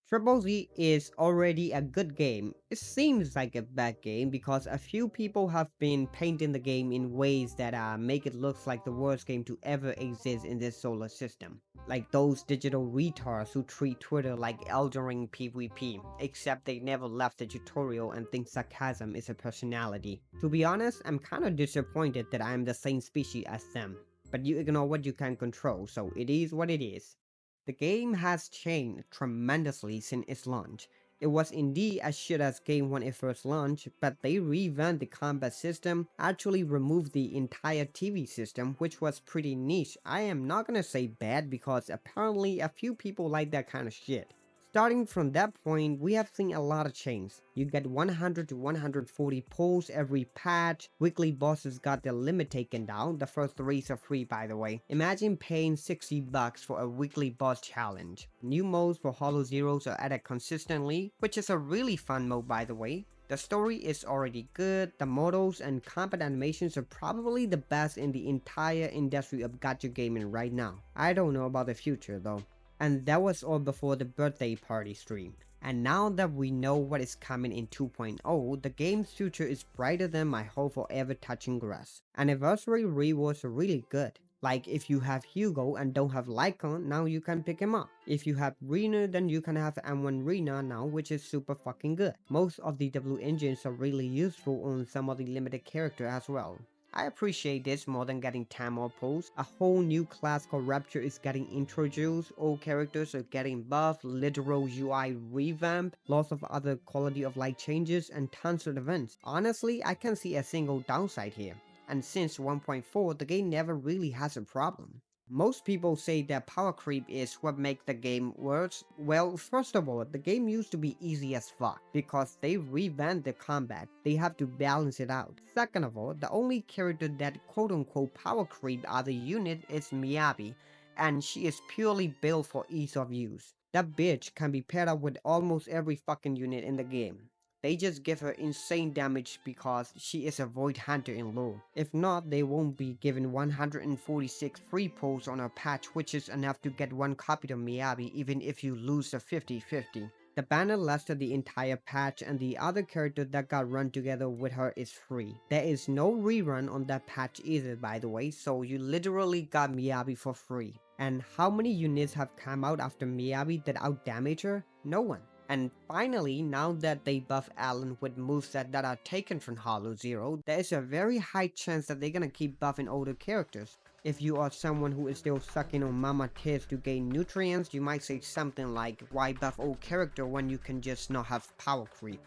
Triple Z is already a good game. It seems like a bad game because a few people have been painting the game in ways that make it look like the worst game to ever exist in this solar system. Like those digital retards who treat Twitter like Elden Ring PvP, except they never left the tutorial and think sarcasm is a personality. To be honest, I'm kinda disappointed that I'm the same species as them. But you ignore what you can control, so it is what it is. The game has changed tremendously since its launch. It was indeed as shit as game when it first launched, but they revamped the combat system, actually removed the entire TV system, which was pretty niche. I am not gonna say bad because apparently a few people like that kind of shit. Starting from that point, we have seen a lot of change. You get 100 to 140 pulls every patch, weekly bosses got their limit taken down, the first 3 are free by the way. Imagine paying $60 for a weekly boss challenge. New modes for Hollow Zeros are added consistently, which is a really fun mode by the way. The story is already good, the models and combat animations are probably the best in the entire industry of gacha gaming right now. I don't know about the future though. And that was all before the birthday party stream. And now that we know what is coming in 2.0, the game's future is brighter than my hope for ever touching grass. Anniversary rewards are really good. Like if you have Hugo and don't have Lycon, now you can pick him up. If you have Rena, then you can have M1 Rena now, which is super fucking good. Most of the W engines are really useful on some of the limited character as well. I appreciate this more than getting 10 more pulls. A whole new class called Rapture is getting introduced, old characters are getting buffed, literal UI revamp, lots of other quality of life changes, and tons of events. Honestly, I can't see a single downside here. And since 1.4, the game never really has a problem. Most people say that power creep is what makes the game worse. Well, first of all, the game used to be easy as fuck because they revamped the combat. They have to balance it out. Second of all, the only character that quote unquote power creep out of the unit is Miyabi, and she is purely built for ease of use. That bitch can be paired up with almost every fucking unit in the game. They just give her insane damage because she is a void hunter in lore. If not, they won't be given 146 free pulls on her patch, which is enough to get one copy of Miyabi even if you lose a 50-50. The banner lasted the entire patch and the other character that got run together with her is free. There is no rerun on that patch either by the way, so you literally got Miyabi for free. And how many units have come out after Miyabi that outdamage her? No one. And finally, now that they buff Alan with moveset that are taken from Hollow Zero, there is a very high chance that they're gonna keep buffing older characters. If you are someone who is still sucking on mama tits to gain nutrients, you might say something like, why buff old character when you can just not have power creep?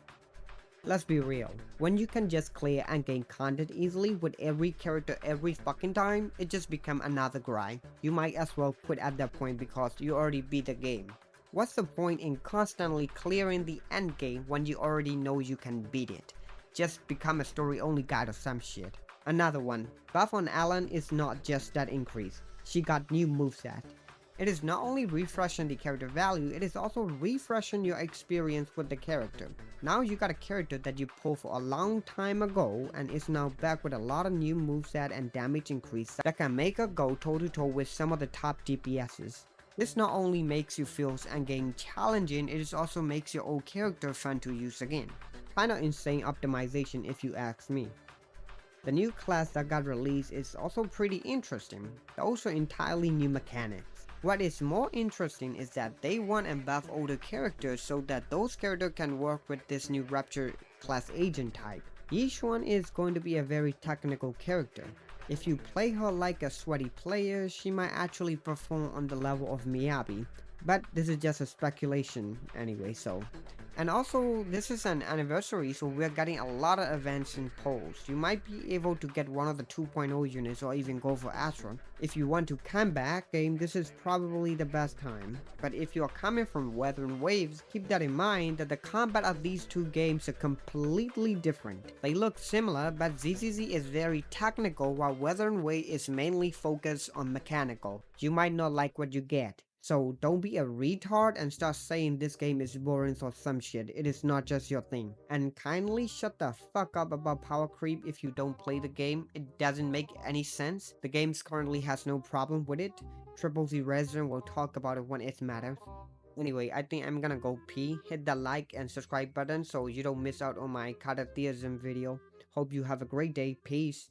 Let's be real, when you can just clear and gain content easily with every character every fucking time, it just become another grind. You might as well quit at that point because you already beat the game. What's the point in constantly clearing the end game when you already know you can beat it? Just become a story only guide or some shit. Another one, buff on Alan is not just that increase, she got new moveset. It is not only refreshing the character value, it is also refreshing your experience with the character. Now you got a character that you pulled for a long time ago and is now back with a lot of new moveset and damage increase that can make her go toe to toe with some of the top DPSs. This not only makes you feel endgame challenging, it also makes your old character fun to use again. Kinda insane optimization if you ask me. The new class that got released is also pretty interesting. Those are entirely new mechanics. What is more interesting is that they want and buff older characters so that those characters can work with this new Rapture class agent type. Each one is going to be a very technical character. If you play her like a sweaty player, she might actually perform on the level of Miyabi, but this is just a speculation anyway, so. And also, this is an anniversary, so we're getting a lot of events and polls. You might be able to get one of the 2.0 units or even go for Astra. If you want to come back game, this is probably the best time. But if you're coming from Weathering Waves, keep that in mind that the combat of these two games are completely different. They look similar, but ZZZ is very technical while Weathering Wave is mainly focused on mechanical. You might not like what you get. So don't be a retard and start saying this game is boring or some shit. It is not just your thing. And kindly shut the fuck up about power creep if you don't play the game. It doesn't make any sense. The game currently has no problem with it. Triple Z Resident will talk about it when it matters. Anyway, I think I'm gonna go pee. Hit the like and subscribe button so you don't miss out on my catechism video. Hope you have a great day. Peace.